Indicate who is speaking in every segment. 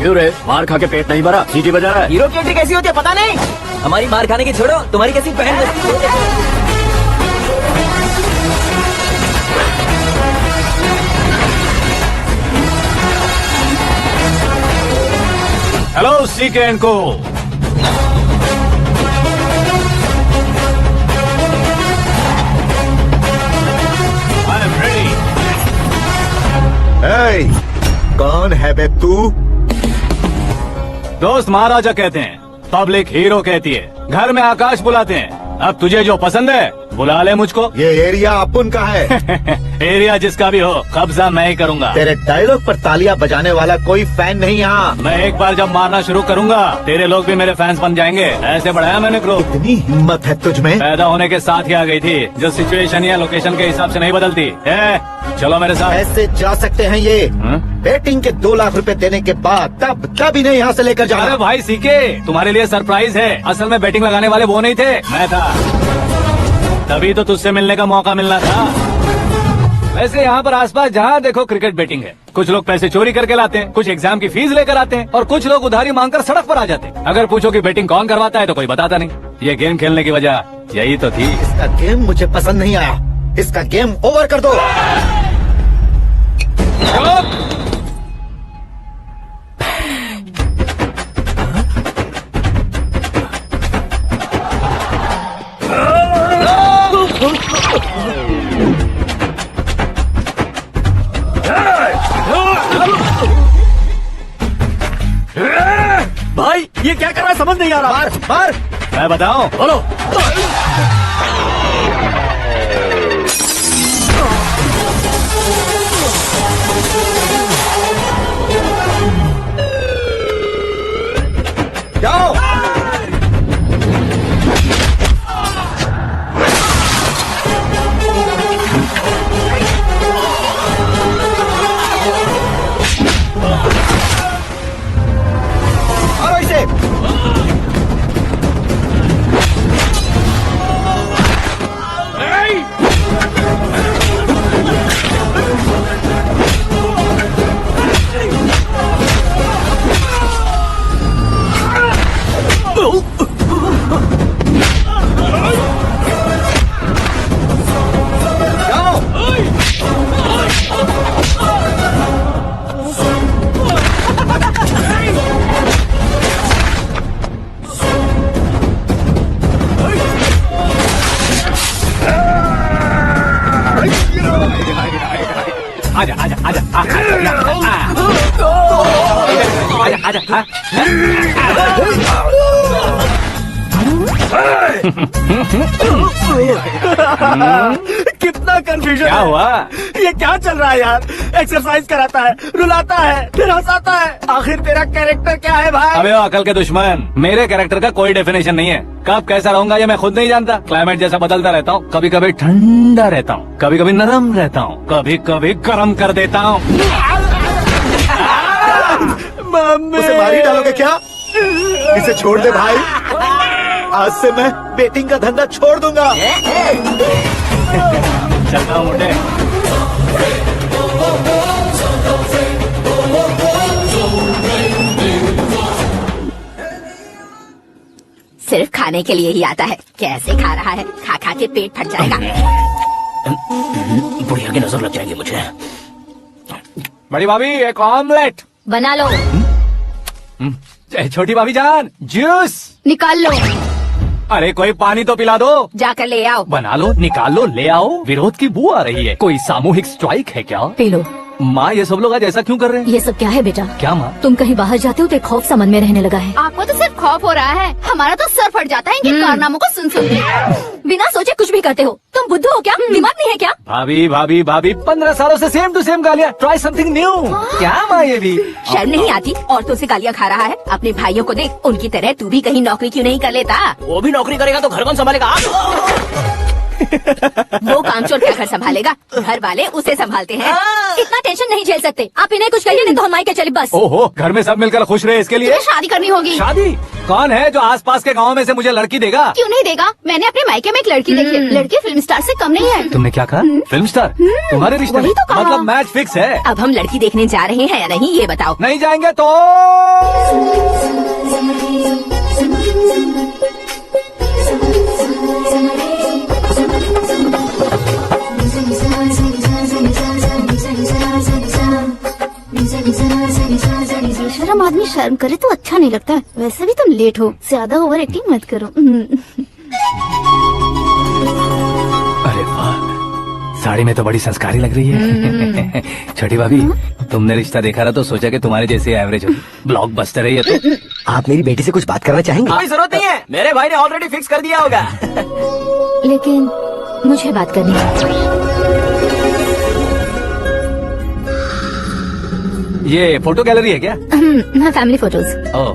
Speaker 1: क्यों रे, मार खा के पेट नहीं भरा, सीटी बजा रहा है?
Speaker 2: हीरो की एंट्री कैसी होती है पता नहीं। हमारी मार खाने की छोड़ो, तुम्हारी कैसी बहन।
Speaker 1: हेलो सीके एंड को। I am ready.
Speaker 3: कौन है बे तू?
Speaker 1: दोस्त महाराजा कहते हैं, पब्लिक हीरो कहती है, घर में आकाश बुलाते हैं। अब तुझे जो पसंद है बुला ले मुझको।
Speaker 3: ये एरिया अपन का है।
Speaker 1: एरिया जिसका भी हो, कब्जा मैं ही करूंगा।
Speaker 3: तेरे डायलॉग पर तालियां बजाने वाला कोई फैन नहीं यहाँ।
Speaker 1: मैं एक बार जब मारना शुरू करूंगा, तेरे लोग भी मेरे फैंस बन जाएंगे। ऐसे बढ़ाया मैंने ग्रुप।
Speaker 3: इतनी हिम्मत है तुझ में?
Speaker 1: पैदा होने के साथ ही आ गई थी, जो सिचुएशन या लोकेशन के हिसाब से नहीं बदलती है। चलो मेरे साथ।
Speaker 3: ऐसे जा सकते हैं ये? बेटिंग के 2 लाख रुपए देने के बाद तब इन्हें यहाँ से लेकर
Speaker 1: अरे
Speaker 3: जाना।
Speaker 1: भाई सीके, तुम्हारे लिए सरप्राइज है। असल में बैटिंग लगाने वाले वो नहीं थे, मैं था। तभी तो तुझसे मिलने का मौका मिलना था। वैसे यहाँ पर आसपास जहाँ देखो क्रिकेट बैटिंग है। कुछ लोग पैसे चोरी करके लाते हैं, कुछ एग्जाम की फीस लेकर आते हैं, और कुछ लोग उधारी मांगकर सड़क पर आ जाते हैं। अगर पूछो कि बैटिंग कौन करवाता है तो कोई बताता नहीं। ये गेम खेलने की वजह यही तो थी।
Speaker 3: इसका गेम मुझे पसंद नहीं आया। इसका गेम ओवर कर दो।
Speaker 1: भाई ये क्या कर रहा है समझ नहीं आ रहा।
Speaker 3: मार मार।
Speaker 1: मैं बताऊं? बोलो।
Speaker 3: जाओ। मारो इसे। जाओ।
Speaker 1: आजा आजा आजा आजा आजा आजा।
Speaker 4: कितना कंफ्यूजन
Speaker 1: क्या हुआ?
Speaker 4: ये क्या चल रहा है यार? एक्सरसाइज कराता है, रुलाता है, फिर हंसाता है। आखिर तेरा कैरेक्टर क्या है भाई?
Speaker 1: अबे ओ अकल के दुश्मन, मेरे कैरेक्टर का कोई डेफिनेशन नहीं है। कब कैसा रहूंगा ये मैं खुद नहीं जानता। क्लाइमेट जैसा बदलता रहता हूँ। कभी कभी ठंडा रहता हूँ, कभी कभी नरम रहता हूँ, कभी कभी गर्म कर देता हूँ।
Speaker 4: मम्मी
Speaker 3: उसे मार ही डालोगे क्या? इसे छोड़ दे भाई। आज से मैं बेटिंग का धंधा छोड़ दूंगा।
Speaker 1: चलता हूँ मुझे।
Speaker 5: सिर्फ खाने के लिए ही आता है। कैसे खा रहा है, खा खा के पेट फट जाएगा।
Speaker 2: बुढ़िया की नजर लग जाएगी मुझे।
Speaker 1: बड़ी भाभी एक ऑमलेट।
Speaker 5: बना लो।
Speaker 1: छोटी भाभी जान जूस।
Speaker 5: निकाल लो।
Speaker 1: अरे कोई पानी तो पिला दो।
Speaker 5: जाकर ले आओ।
Speaker 1: बना लो, निकाल लो, ले आओ। विरोध की बू आ रही है। कोई सामूहिक स्ट्राइक है क्या?
Speaker 5: P low.
Speaker 1: माँ ये सब लोग आज ऐसा क्यों कर रहे हैं?
Speaker 5: ये सब क्या है बेटा?
Speaker 1: क्या माँ?
Speaker 5: तुम कहीं बाहर जाते हो तो एक खौफ सा मन में रहने लगा है।
Speaker 6: आपको तो सिर्फ खौफ हो रहा है, हमारा तो सर फट जाता है इनके कारनामों को सुन सुन के।
Speaker 5: बिना सोचे कुछ भी करते हो। तुम बुद्धू हो क्या? दिमाग नहीं है क्या?
Speaker 1: भाभी भाभी भाभी 15 सालों से सेम टू सेम गालियाँ। Try something new. क्या माँ ये भी?
Speaker 5: शर्म नहीं आती? औरतों से गालियाँ खा रहा है। अपने भाइयों को देख, उनकी तरह तू भी कहीं नौकरी क्यों नहीं कर लेता?
Speaker 2: वो भी नौकरी करेगा तो घर कौन संभालेगा?
Speaker 5: वो कामचोर क्या घर संभालेगा, घर वाले उसे संभालते हैं। इतना टेंशन नहीं झेल सकते आप, इन्हें कुछ कहिए नहीं तो हम मायके चले बस।
Speaker 1: ओहो, घर में सब मिलकर खुश रहे इसके लिए
Speaker 6: तुम्हें शादी करनी होगी।
Speaker 1: शादी? कौन है जो आसपास के गांव में से मुझे लड़की देगा?
Speaker 6: क्यों नहीं देगा, मैंने अपने मायके में एक लड़की देखी है। लड़की फिल्म स्टार से कम नहीं है।
Speaker 1: तुमने क्या कहा? Film star? तुम्हारे रिश्ते में?
Speaker 5: वही तो कहा।
Speaker 1: मतलब मैच फिक्स है?
Speaker 5: अब हम लड़की देखने जा रहे हैं या नहीं ये बताओ।
Speaker 1: नहीं जाएंगे तो
Speaker 6: बेशरम आदमी शर्म करे तो अच्छा नहीं लगता। वैसे भी तुम लेट हो, ज्यादा ओवर एक्टिंग मत करो।
Speaker 1: अरे वाह, साड़ी में तो बड़ी संस्कारी लग रही है। छोटी भाभी, तुमने रिश्ता देखा था तो सोचा कि तुम्हारे जैसे एवरेज होगी, ब्लॉकबस्टर है ये तो।
Speaker 2: आप मेरी बेटी से कुछ बात करना चाहेंगे? कोई जरूरत नहीं है, मेरे भाई ने ऑलरेडी फिक्स कर दिया होगा।
Speaker 5: लेकिन मुझे बात करनी है।
Speaker 1: ये फोटो गैलरी है क्या?
Speaker 5: Family photos.
Speaker 1: ओह,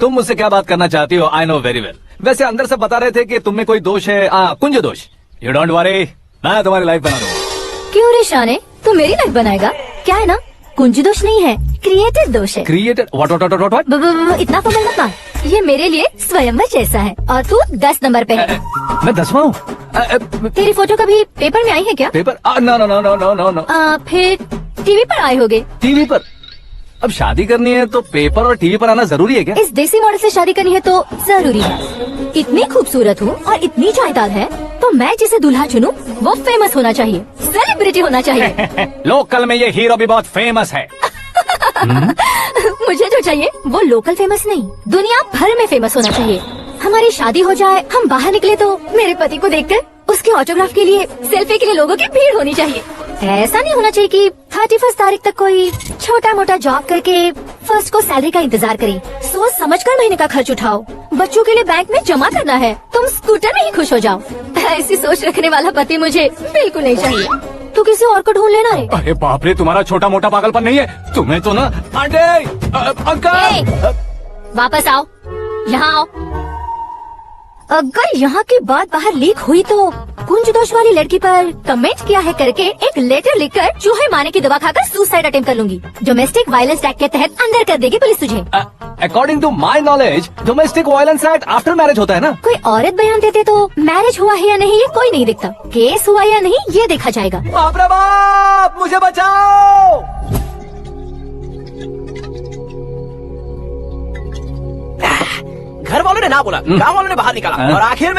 Speaker 1: तुम मुझसे क्या बात करना चाहती हो? I know very well. वैसे अंदर से बता रहे थे कि तुम में कोई दोष है, कुंज दोष। यू डोंट वरी, मैं तुम्हारी लाइफ बना दूंगा।
Speaker 5: क्यों रे शाने, तू मेरी लाइफ बनाएगा? क्या है ना, कुंज दोष नहीं है, क्रिएटेड दोष है।
Speaker 1: क्रिएटेड? व्हाट?
Speaker 5: इतना फमल मत मार, ये मेरे लिए स्वयंवर जैसा है और तू 10 नंबर पे है।
Speaker 1: मैं 10वां हूँ?
Speaker 5: तेरी फोटो कभी पेपर में आई है क्या?
Speaker 1: Paper? No no no no no no no.
Speaker 5: फिर टीवी पर आए होगे।
Speaker 1: टीवी पर? अब शादी करनी है तो पेपर और टीवी पर आना जरूरी है क्या?
Speaker 5: इस देसी मॉडल से शादी करनी है तो जरूरी है। इतनी खूबसूरत हूँ और इतनी जायदाद है तो मैं जिसे दूल्हा चुनूं वो फेमस होना चाहिए, सेलिब्रिटी होना चाहिए।
Speaker 1: लोकल में ये हीरो भी बहुत फेमस है।
Speaker 5: मुझे जो चाहिए वो लोकल फेमस नहीं, दुनिया भर में फेमस होना चाहिए। हमारी शादी हो जाए, हम बाहर निकले तो मेरे पति को देखकर उसके ऑटोग्राफ के लिए, सेल्फी के लिए लोगों की भीड़ होनी चाहिए। ऐसा नहीं होना चाहिए कि 31 तारीख तक कोई छोटा मोटा जॉब करके फर्स्ट को सैलरी का इंतजार करे। सोच समझकर महीने का खर्च उठाओ, बच्चों के लिए बैंक में जमा करना है, तुम स्कूटर में ही खुश हो जाओ। ऐसी सोच रखने वाला पति मुझे बिल्कुल नहीं चाहिए। तू किसी और को ढूंढ लेना रे।
Speaker 1: अरे बाप रे, तुम्हारा छोटा मोटा पागलपन नहीं है? तुम्हें तो ना अंकल।
Speaker 5: वापस आओ, यहाँ आओ। अगर यहाँ की बात बाहर लीक हुई तो कुंज दोष वाली लड़की पर कमेंट किया है करके एक लेटर लिखकर चूहे मारने की दवा खाकर सुसाइड अटेम्प्ट कर लूंगी। डोमेस्टिक वायलेंस एक्ट के तहत अंदर कर देगी पुलिस तुझे।
Speaker 1: According to my knowledge domestic violence act after marriage होता है ना?
Speaker 5: कोई औरत बयान देते तो मैरिज हुआ है या नहीं ये कोई नहीं दिखता, केस हुआ या नहीं ये देखा जाएगा।
Speaker 1: बाप रे बाप, मुझे बचाओ।
Speaker 2: घर वालों ने ना बोला, गाँव वालों ने बाहर निकाला और आखिर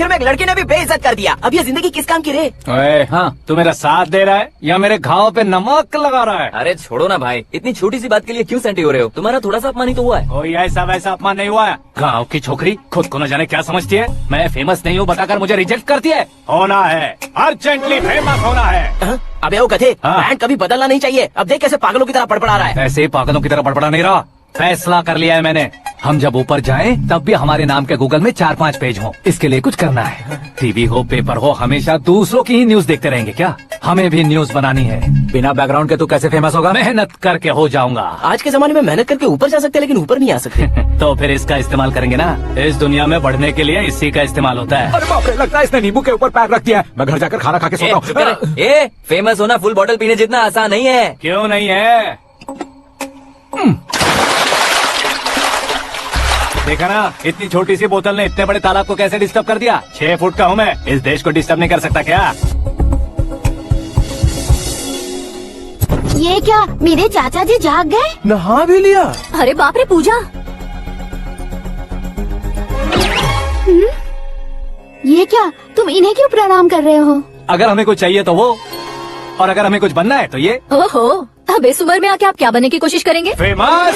Speaker 2: में एक लड़के ने भी बेइज्जत कर दिया। अब ये जिंदगी किस काम की रे?
Speaker 1: ओए, हाँ, तू मेरा साथ दे रहा है या मेरे घाव पे नमक लगा रहा है?
Speaker 2: अरे छोड़ो ना भाई, इतनी छोटी सी बात के लिए क्यों सेंटी हो रहे हो? तुम्हारा थोड़ा सा अपमान ही तो हुआ है।
Speaker 1: कोई ऐसा वैसा अपमान नहीं हुआ है। गाँव की छोकरी खुद को न जाने क्या समझती है, मैं फेमस नहीं हूँ बताकर मुझे रिजेक्ट करती है। होना है, अर्जेंटली फेमस होना है।
Speaker 2: अबे वो कथे,
Speaker 1: हाँ।
Speaker 2: बैंड कभी बदलना नहीं चाहिए। अब देख कैसे पागलों की तरह पड़पड़ा रहा है।
Speaker 1: ऐसे ही पागलों की तरह बड़बड़ा नहीं रहा, फैसला कर लिया है मैंने। हम जब ऊपर जाएं तब भी हमारे नाम के गूगल में 4-5 पेज हों। इसके लिए कुछ करना है। टीवी हो, पेपर हो, हमेशा दूसरों की ही न्यूज देखते रहेंगे क्या? हमें भी न्यूज बनानी है। बिना बैकग्राउंड के तू कैसे फेमस होगा? मेहनत करके हो जाऊंगा।
Speaker 2: आज के जमाने में मेहनत करके ऊपर जा सकते हैं लेकिन ऊपर नहीं आ सकते।
Speaker 1: तो फिर इसका इस्तेमाल करेंगे ना। इस दुनिया में बढ़ने के लिए इसी का इस्तेमाल होता है। अरे बाप रे, लगता है इसने नींबू के ऊपर पैर रख दिया है। मैं घर जाकर खाना खा के सोता हूँ।
Speaker 2: ए, फेमस होना फुल बॉटल पीने जितना आसान नहीं है।
Speaker 1: क्यों नहीं है? देखा ना, इतनी छोटी सी बोतल ने इतने बड़े तालाब को कैसे डिस्टर्ब कर दिया। 6 फुट का हूँ मैं, इस देश को डिस्टर्ब नहीं कर सकता क्या?
Speaker 6: ये क्या, मेरे चाचा जी जाग गए?
Speaker 4: नहा भी लिया?
Speaker 5: अरे बाप रे पूजा,
Speaker 6: ये क्या, तुम इन्हें क्यों प्रणाम कर रहे हो?
Speaker 1: अगर हमें कुछ चाहिए तो वो, और अगर हमें कुछ बनना है तो ये।
Speaker 5: ओहो, अब इस उम्र में आके आप क्या बनने की कोशिश करेंगे?
Speaker 1: फेमस।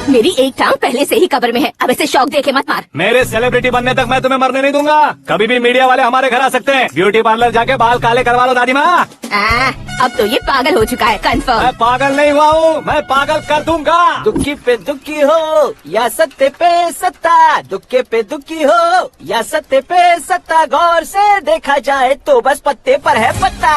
Speaker 5: मेरी एक टांग पहले से ही कब्र में है, अब इसे शौक देके मत मार।
Speaker 1: मेरे सेलिब्रिटी बनने तक मैं तुम्हें मरने नहीं दूंगा। कभी भी मीडिया वाले हमारे घर आ सकते हैं। ब्यूटी पार्लर जाके बाल काले करवा लो दादी माँ।
Speaker 5: अब तो ये पागल हो चुका है, कंफर्म।
Speaker 1: मैं पागल नहीं हुआ हूँ, मैं पागल कर दूंगा।
Speaker 2: दुखी पे दुखी हो या सत्ते पे सत्ता, दुखे पे दुखी हो या सत्ते पे सत्ता, गौर से देखा जाए तो बस पत्ते पर है पत्ता।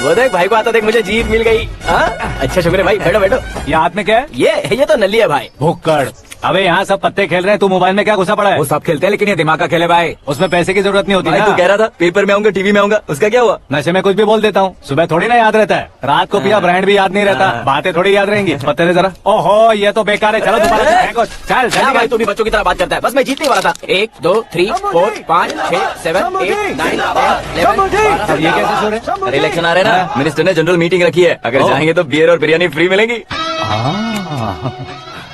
Speaker 2: वो देख भाई को आता देख, मुझे जीत मिल गई। हाँ? अच्छा शुक्र है भाई, बैठो बैठो।
Speaker 1: ये हाथ में क्या है?
Speaker 2: ये तो नल्ली है भाई।
Speaker 1: भुक्कड़। अबे यहाँ सब पत्ते खेल रहे हैं, तू मोबाइल में क्या घुसा पड़ा है?
Speaker 3: वो सब खेलते हैं लेकिन ये दिमाग का खेल है भाई।
Speaker 1: उसमें पैसे की जरूरत नहीं होती
Speaker 3: भाई
Speaker 1: ना।
Speaker 3: तू कह रहा था पेपर में आऊंगा, टीवी में आऊंगा, उसका क्या हुआ?
Speaker 1: नशे में कुछ भी बोल देता हूँ, सुबह थोड़ी ना याद रहता है। रात को पिया ब्रांड भी याद नहीं रहता, बातें थोड़ी याद रहेंगी। पत्ते दे जरा। ओहो ये तो बेकार है, चलो दोबारा से फेंको। चल
Speaker 2: क्या
Speaker 1: जल्दी
Speaker 2: भाई तू भी बच्चों की तरह बात करता है? बस मैं जीतने वाला था। 1 2 3 4 5 6 7 8 9 10
Speaker 1: अब ये कैसे सो रहे?
Speaker 3: अरे इलेक्शन आ रहे हैं ना, मिनिस्टर ने जनरल मीटिंग रखी है, अगर जाएंगे तो बियर और बिरयानी फ्री मिलेगी।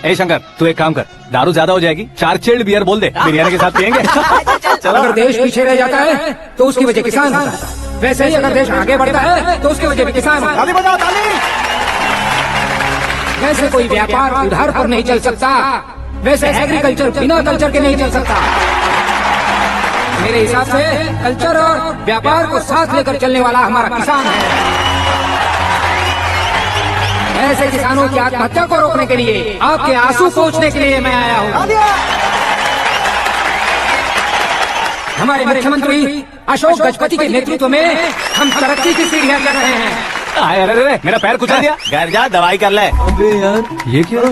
Speaker 1: ए शंकर तू एक काम कर, दारू ज्यादा हो जाएगी, 4 चिल्ड बियर बोल दे, बिरयानी के साथ पियेंगे।
Speaker 7: अगर देश पीछे रह जाता है तो उसकी वजह किसान होता है, वैसे ही अगर देश आगे बढ़ता है तो उसकी वजह भी किसान होता है। वैसे कोई व्यापार उधार पर नहीं चल सकता, वैसे एग्रीकल्चर बिना कल्चर के नहीं चल सकता। मेरे हिसाब से कल्चर और व्यापार को साथ लेकर चलने वाला हमारा किसान है। ऐसे किसानों की आत्महत्या को रोकने के लिए, आपके आंसू पोंछने के लिए मैं आया हूँ। हमारे मुख्यमंत्री अशोक गजपति के नेतृत्व में हम तरक्की की सीढ़ियां चढ़ रहे हैं।
Speaker 1: अरे मेरा पैर कुचल दिया।
Speaker 2: घर जा दवाई कर ले।
Speaker 3: अबे यार
Speaker 1: ये क्यों?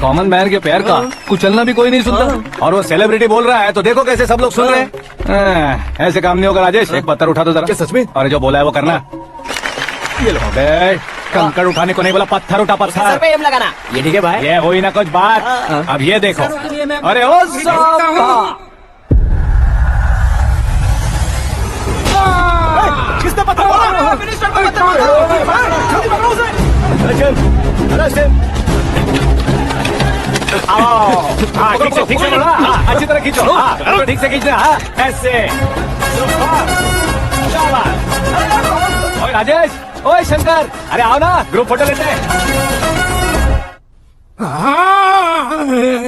Speaker 1: कॉमन मैन के पैर का कुचलना भी कोई नहीं सुनता, और वो सेलिब्रिटी बोल रहा है तो देखो कैसे सब लोग सुन रहे हैं। ऐसे काम नहीं होगा राजेश, एक पत्थर उठा दो जरा।
Speaker 3: क्या सच में?
Speaker 1: और जो बोला है वो करना। ये लो बे, कंकड़ उठाने को नहीं बोला, पत्थर उठा
Speaker 2: सर
Speaker 1: पत्थर।
Speaker 2: पे एम लगाना। ये ठीक है भाई।
Speaker 1: ये हुई ना कुछ बात। अब ये देखो। अरे ओ साहब,
Speaker 3: किसने पत्थर मारा? मिनिस्टर को पत्थर मारा। जल्दी पकड़ो उसे।
Speaker 1: हाँ ठीक से बोला। हाँ, अच्छी तरह खींचो। हाँ, ठीक से खींचना। हाँ, ऐसे। ओए राजेश, ओए शंकर, अरे आओ ना, ग्रुप फोटो लेते हैं।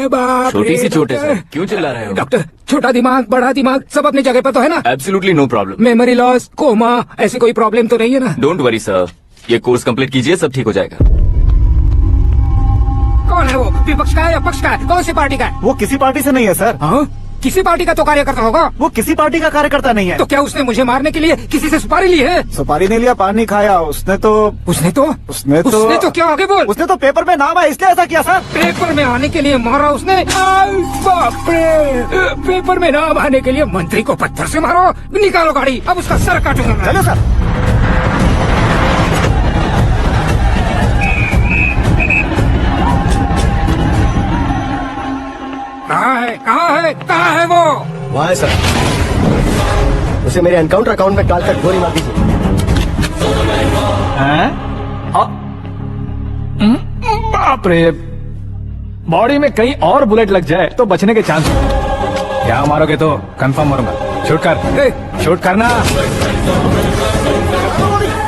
Speaker 7: बाप
Speaker 3: छोटी
Speaker 7: रे,
Speaker 3: सी चोट है
Speaker 7: डॉक्टर।
Speaker 3: सर, क्यों चिल्ला रहे हो?
Speaker 7: डॉक्टर, छोटा दिमाग बड़ा दिमाग सब अपनी जगह पर तो है ना?
Speaker 3: Absolutely no problem.
Speaker 7: Memory loss, coma, ऐसी कोई प्रॉब्लम तो नहीं है ना?
Speaker 3: डोंट वरी सर, ये कोर्स कंप्लीट कीजिए, सब ठीक हो जाएगा।
Speaker 7: कौन है वो? विपक्ष का है या पक्ष का है? कौन सी पार्टी का है?
Speaker 4: वो किसी पार्टी से नहीं है सर।
Speaker 7: हाँ? किसी पार्टी का तो कार्यकर्ता होगा।
Speaker 4: वो किसी पार्टी का कार्यकर्ता नहीं है।
Speaker 7: तो क्या उसने मुझे मारने के लिए किसी से सुपारी ली है?
Speaker 4: सुपारी नहीं लिया, पानी खाया उसने तो।
Speaker 7: उसने तो क्या आगे बोल?
Speaker 4: उसने तो पेपर में नाम है इसलिए ऐसा किया सर।
Speaker 7: पेपर में आने के लिए मारा उसने? आई बाप रे! पेपर में नाम आने के लिए मंत्री को पत्थर से मारो? निकालो गाड़ी, अब उसका सर काटूंगा मैं।
Speaker 4: चलो सर।
Speaker 7: कहाँ है वो?
Speaker 8: वहाँ है सर, उसे मेरे एनकाउंटर अकाउंट में डालकर गोली मार दीजिए।
Speaker 1: बाप रे, बॉडी में कहीं और बुलेट लग जाए तो बचने के चांस। क्या मारोगे तो कंफर्म मरूंगा। शूट कर, शूट करना।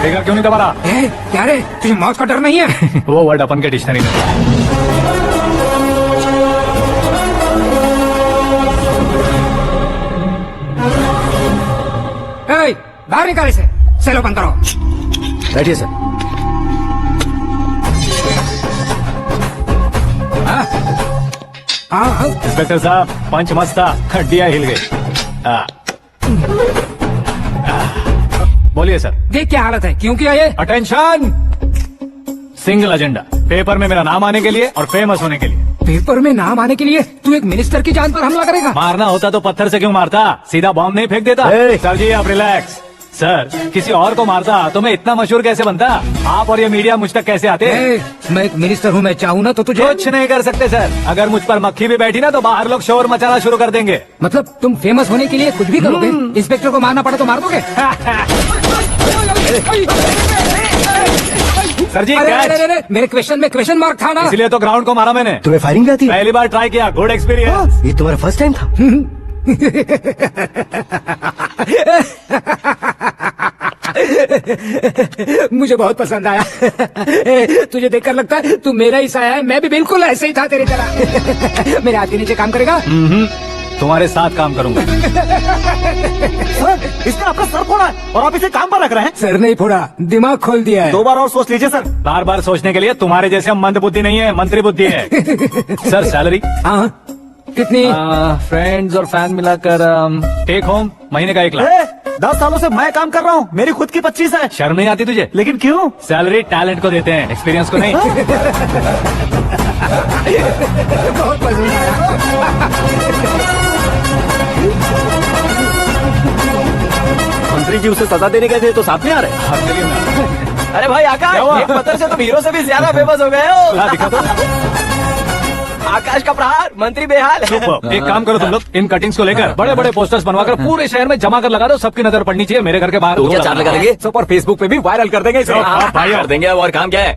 Speaker 1: देखा क्यों नहीं दबा?
Speaker 7: क्या रे, तुझे मौत का डर नहीं है?
Speaker 1: वो वर्ड अपन के डिक्शनरी में।
Speaker 7: बाहर निकाल इसे, सेलो बंद करो।
Speaker 8: बैठिए सर।
Speaker 7: हाँ,
Speaker 1: इंस्पेक्टर साहब, पंच मस्त था, हड्डियां हिल गई। बोलिए सर।
Speaker 7: देख क्या हालत है, क्यों किया ये?
Speaker 1: अटेंशन, सिंगल एजेंडा, पेपर में मेरा नाम आने के लिए और फेमस होने के लिए।
Speaker 7: पेपर में नाम आने के लिए तू एक मिनिस्टर की जान पर हमला करेगा?
Speaker 1: मारना होता तो पत्थर से क्यों मारता, सीधा बॉम्ब नहीं फेंक देता। सर जी आप रिलैक्स। सर किसी और को मारता तो मैं इतना मशहूर कैसे बनता? आप और ये मीडिया मुझ तक कैसे आते?
Speaker 7: मैं एक मिनिस्टर हूँ, मैं चाहूँ ना तो तुझे
Speaker 1: कुछ नहीं कर सकते सर। अगर मुझ पर मक्खी भी बैठी ना तो बाहर लोग शोर मचाना शुरू कर देंगे।
Speaker 7: मतलब तुम फेमस होने के लिए कुछ भी करोगे? इंस्पेक्टर को मारना पड़ा तो मार दोगे?
Speaker 1: सर जी
Speaker 7: अरे,
Speaker 1: कैच।
Speaker 7: अरे, अरे, मेरे क्वेश्चन में क्वेश्चन मार्क था ना?
Speaker 1: इसलिए तो ग्राउंड को मारा मैंने।
Speaker 8: तुम्हें फायरिंग भी आती है?
Speaker 1: पहली बार ट्राई किया, गुड एक्सपीरियंस।
Speaker 8: ये तुम्हारा फर्स्ट टाइम था?
Speaker 7: मुझे बहुत पसंद आया। तुझे देखकर लगता है तू मेरा ही साया है, मैं भी बिल्कुल ऐसे ही था तेरी तरह। मेरे हाथ के नीचे काम करेगा?
Speaker 1: तुम्हारे साथ काम करूंगा।
Speaker 4: सर इसने आपका सर फोड़ा है और आप इसे काम पर रख रहे हैं।
Speaker 7: सर नहीं फोड़ा, दिमाग खोल दिया है।
Speaker 4: 2 बार और सोच लीजिए सर।
Speaker 1: बार बार सोचने के लिए तुम्हारे जैसे मंद बुद्धि नहीं है, मंत्री बुद्धि है। सर सैलरी
Speaker 7: हाँ, कितनी?
Speaker 1: फ्रेंड्स और फैन मिलाकर टेक होम महीने का 1 लाख।
Speaker 3: 10 सालों से मैं काम कर रहा हूँ, मेरी खुद की 25 है।
Speaker 1: शर्म नहीं आती तुझे?
Speaker 3: लेकिन क्यों?
Speaker 1: सैलरी टैलेंट को देते हैं, एक्सपीरियंस को नहीं।
Speaker 7: बहुत मजबूत
Speaker 3: मंत्री जी उसे सजा देने गए थे तो साथ में आ रहे।
Speaker 1: हाँ, चलिए ना।
Speaker 2: अरे भाई आकाश,
Speaker 1: क्या हुआ?
Speaker 2: एक पत्थर से तुम हीरो से भी ज्यादा फेमस हो गए हो।
Speaker 1: ला, दिखा तो।
Speaker 2: आकाश का प्रहार, मंत्री बेहाल।
Speaker 1: सुपर। एक काम करो तुम लोग, इन कटिंग्स को लेकर बड़े बड़े पोस्टर्स बनवाकर पूरे शहर में जमा कर लगा दो, सबकी नजर पड़नी चाहिए मेरे घर के बाहर।
Speaker 2: तो क्या चार्ज लगा लेंगे?
Speaker 8: सब और फेसबुक पे भी वायरल कर देंगे इसे।
Speaker 1: हाँ, भाई
Speaker 2: कर देंगे। और काम क्या है?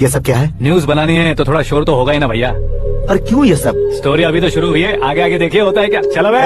Speaker 3: ये सब क्या है?
Speaker 1: न्यूज बनानी है तो थोड़ा शोर तो होगा ही ना भैया।
Speaker 3: और क्यों ये सब?
Speaker 1: स्टोरी अभी तो शुरू हुई है, आगे आगे देखिए होता है क्या। चलो भाई।